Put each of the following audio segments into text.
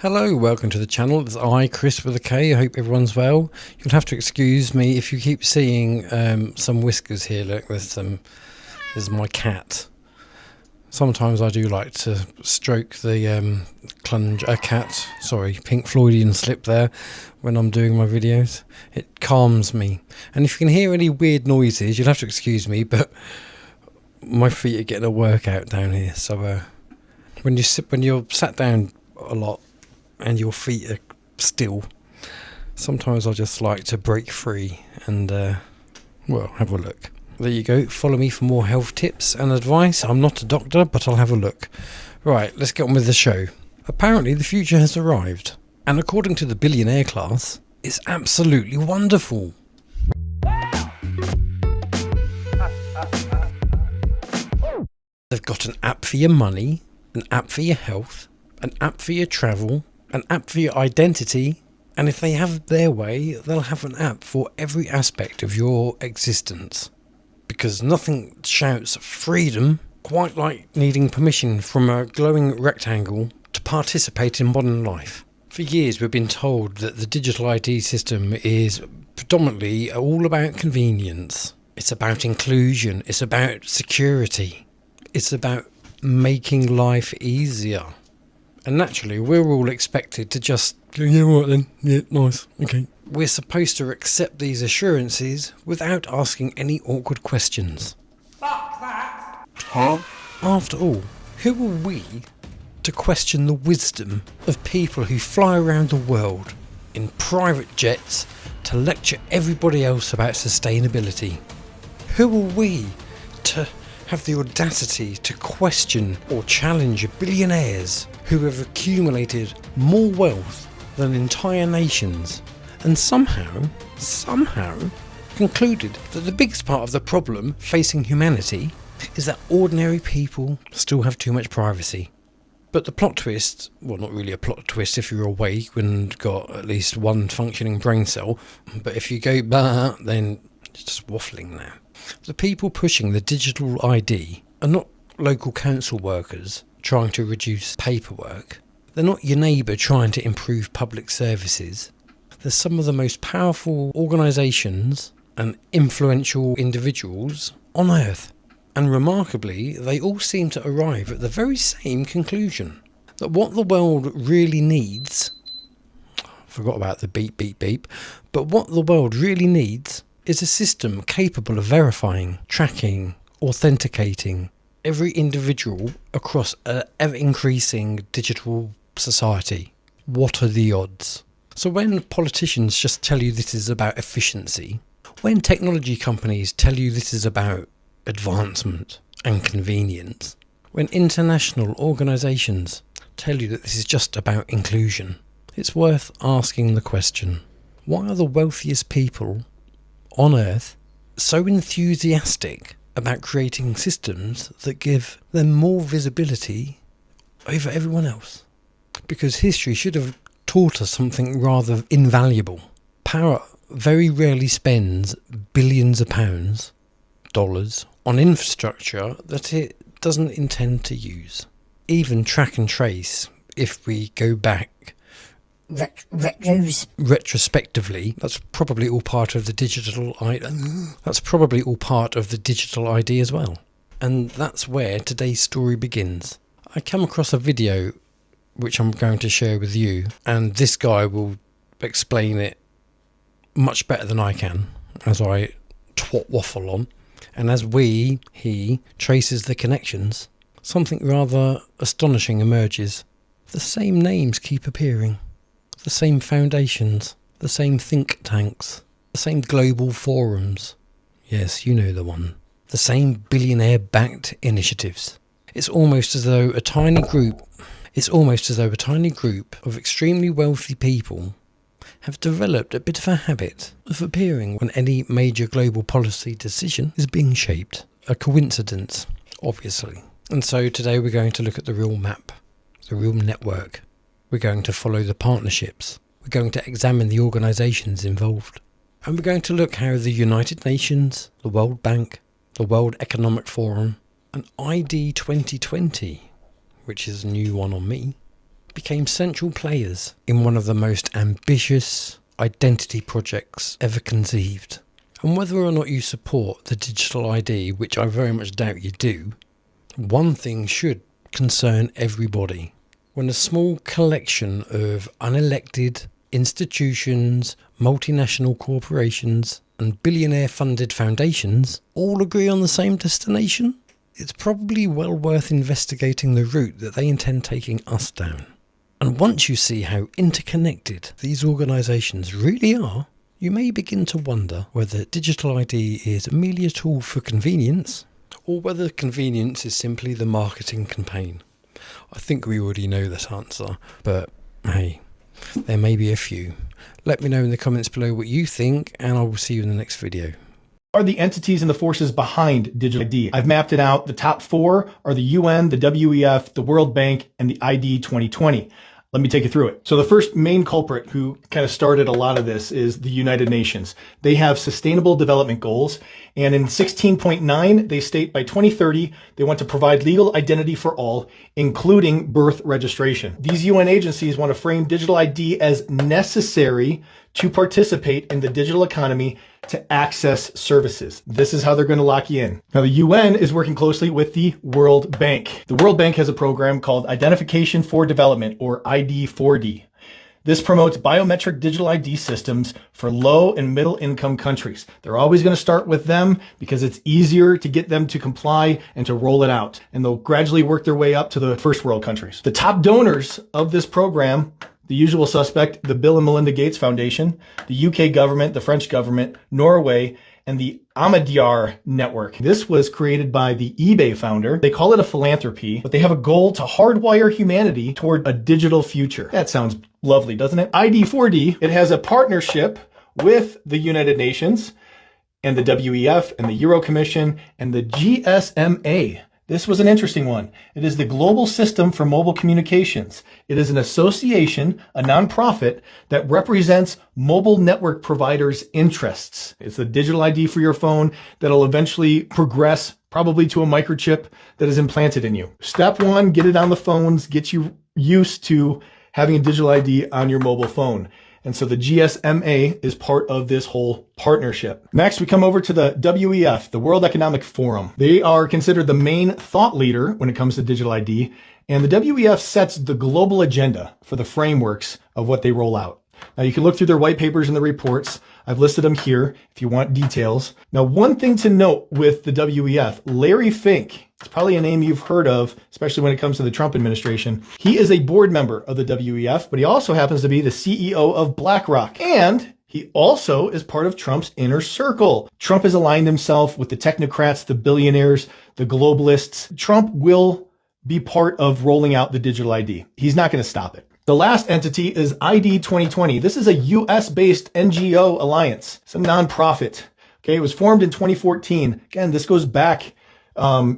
Hello, welcome to the channel. It's I, Chris with a K. I hope everyone's well. You'll have to excuse me if you keep seeing some whiskers here. Look, there's my cat. Sometimes I do like to stroke the Pink Floydian slip there when I'm doing my videos. It calms me. And if you can hear any weird noises, you'll have to excuse me, but my feet are getting a workout down here. So when you're sat down a lot, and your feet are still, sometimes I just like to break free and have a look. There you go. Follow me for more health tips and advice. I'm not a doctor, but I'll have a look. Right, let's get on with the show. Apparently the future has arrived, and according to the billionaire class, it's absolutely wonderful. They've got an app for your money, an app for your health, an app for your travel, an app for your identity, and if they have their way, they'll have an app for every aspect of your existence. Because nothing shouts freedom quite like needing permission from a glowing rectangle to participate in modern life. For years we've been told that the digital ID system is predominantly all about convenience. It's about inclusion, it's about security, it's about making life easier. And naturally, we're all expected to just go, yeah, right then, yeah, nice, okay. We're supposed to accept these assurances without asking any awkward questions. Fuck that! Huh? After all, who are we to question the wisdom of people who fly around the world in private jets to lecture everybody else about sustainability? Who are we to have the audacity to question or challenge billionaires who have accumulated more wealth than entire nations and somehow concluded that the biggest part of the problem facing humanity is that ordinary people still have too much privacy? But the plot twist, well, not really a plot twist if you're awake and got at least one functioning brain cell, but if you go bah, then it's just waffling now. The people pushing the digital ID are not local council workers trying to reduce paperwork. They're not your neighbour trying to improve public services. They're some of the most powerful organisations and influential individuals on earth. And remarkably, they all seem to arrive at the very same conclusion. That what the world really needs... I forgot about the beep, beep, beep. But what the world really needs is a system capable of verifying, tracking, authenticating every individual across an ever-increasing digital society. What are the odds? So when politicians just tell you this is about efficiency, when technology companies tell you this is about advancement and convenience, when international organisations tell you that this is just about inclusion, it's worth asking the question, why are the wealthiest people on Earth so enthusiastic about creating systems that give them more visibility over everyone else? Because history should have taught us something rather invaluable. Power very rarely spends billions of pounds, dollars, on infrastructure that it doesn't intend to use. Even track and trace, if we go back retrospectively, that's probably all part of the digital ID. That's probably all part of the digital ID as well. And that's where today's story begins. I come across a video which I'm going to share with you, and this guy will explain it much better than I can as I waffle on. And as he traces the connections, something rather astonishing emerges. The same names keep appearing. The same foundations, the same think tanks, the same global forums. Yes, you know the one. The same billionaire-backed initiatives. It's almost as though a tiny group of extremely wealthy people have developed a bit of a habit of appearing when any major global policy decision is being shaped. A coincidence, obviously. And so today we're going to look at the real map, the real network. We're going to follow the partnerships. We're going to examine the organisations involved. And we're going to look how the United Nations, the World Bank, the World Economic Forum, and ID2020, which is a new one on me, became central players in one of the most ambitious identity projects ever conceived. And whether or not you support the digital ID, which I very much doubt you do, one thing should concern everybody. When a small collection of unelected institutions, multinational corporations, and billionaire-funded foundations all agree on the same destination, it's probably well worth investigating the route that they intend taking us down. And once you see how interconnected these organisations really are, you may begin to wonder whether digital ID is merely a tool for convenience, or whether convenience is simply the marketing campaign. I think we already know that answer, but hey, there may be a few. Let me know in the comments below what you think, and I will see you in the next video. Are the entities and the forces behind digital ID? I've mapped it out. The top 4 are the UN, the WEF, the World Bank, and the ID 2020. Let me take you through it. So the first main culprit who kind of started a lot of this is the United Nations. They have sustainable development goals. And in 16.9, they state by 2030, they want to provide legal identity for all, including birth registration. These UN agencies want to frame digital ID as necessary to participate in the digital economy to access services. This is how they're going to lock you in. Now, the UN is working closely with the World Bank. The World Bank has a program called Identification for Development, or ID4D. This promotes biometric digital ID systems for low and middle income countries. They're always going to start with them because it's easier to get them to comply and to roll it out. And they'll gradually work their way up to the first world countries. The top donors of this program, the usual suspect, the Bill and Melinda Gates Foundation, the UK government, the French government, Norway, and the Ahmadiyar Network. This was created by the eBay founder. They call it a philanthropy, but they have a goal to hardwire humanity toward a digital future. That sounds lovely, doesn't it? ID4D, it has a partnership with the United Nations and the WEF and the Euro Commission and the GSMA. This was an interesting one. It is the Global System for Mobile Communications. It is an association, a nonprofit, that represents mobile network providers' interests. It's a digital ID for your phone that'll eventually progress probably to a microchip that is implanted in you. Step 1, get it on the phones, get you used to having a digital ID on your mobile phone. And so the GSMA is part of this whole partnership. Next, we come over to the WEF, the World Economic Forum. They are considered the main thought leader when it comes to digital ID. And the WEF sets the global agenda for the frameworks of what they roll out. Now, you can look through their white papers and the reports. I've listed them here if you want details. Now, one thing to note with the WEF, Larry Fink, it's probably a name you've heard of, especially when it comes to the Trump administration. He is a board member of the WEF, but he also happens to be the CEO of BlackRock. And he also is part of Trump's inner circle. Trump has aligned himself with the technocrats, the billionaires, the globalists. Trump will be part of rolling out the digital ID. He's not going to stop it. The last entity is ID 2020. This is a US-based NGO alliance. It's a nonprofit. Okay, it was formed in 2014. Again, this goes back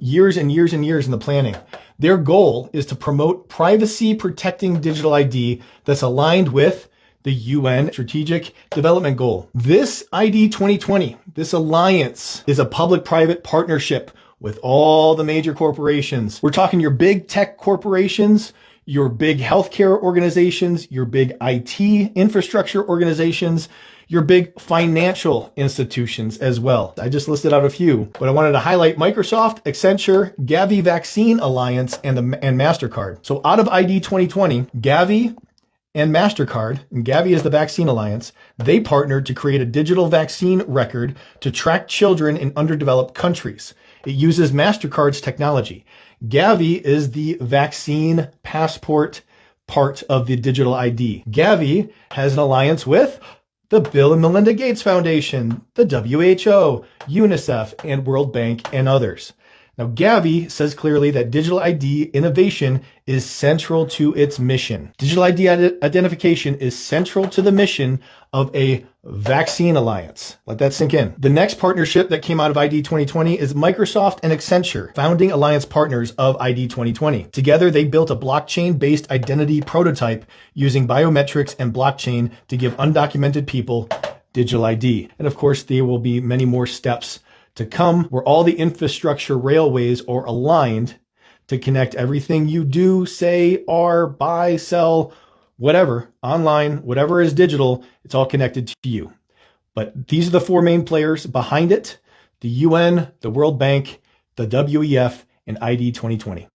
years and years and years in the planning. Their goal is to promote privacy-protecting digital ID that's aligned with the UN Strategic Development Goal. This ID 2020, this alliance, is a public-private partnership with all the major corporations. We're talking your big tech corporations, your big healthcare organizations, your big IT infrastructure organizations, your big financial institutions as well. I just listed out a few, but I wanted to highlight Microsoft, Accenture, Gavi Vaccine Alliance, and MasterCard. So out of ID 2020, Gavi and MasterCard, and Gavi is the Vaccine Alliance, they partnered to create a digital vaccine record to track children in underdeveloped countries. It uses MasterCard's technology. Gavi is the vaccine passport part of the digital ID. Gavi has an alliance with the Bill and Melinda Gates Foundation, the WHO, UNICEF, and World Bank, and others. Now, Gavi says clearly that digital ID innovation is central to its mission. Digital ID identification is central to the mission of a vaccine alliance. Let that sink in. The next partnership that came out of ID 2020 is Microsoft and Accenture, founding alliance partners of ID 2020. Together, they built a blockchain-based identity prototype using biometrics and blockchain to give undocumented people digital ID. And of course, there will be many more steps to come where all the infrastructure railways are aligned to connect everything you do, say, are, buy, sell, whatever, online, whatever is digital, it's all connected to you. But these are the four main players behind it: the UN, the World Bank, the WEF, and ID 2020.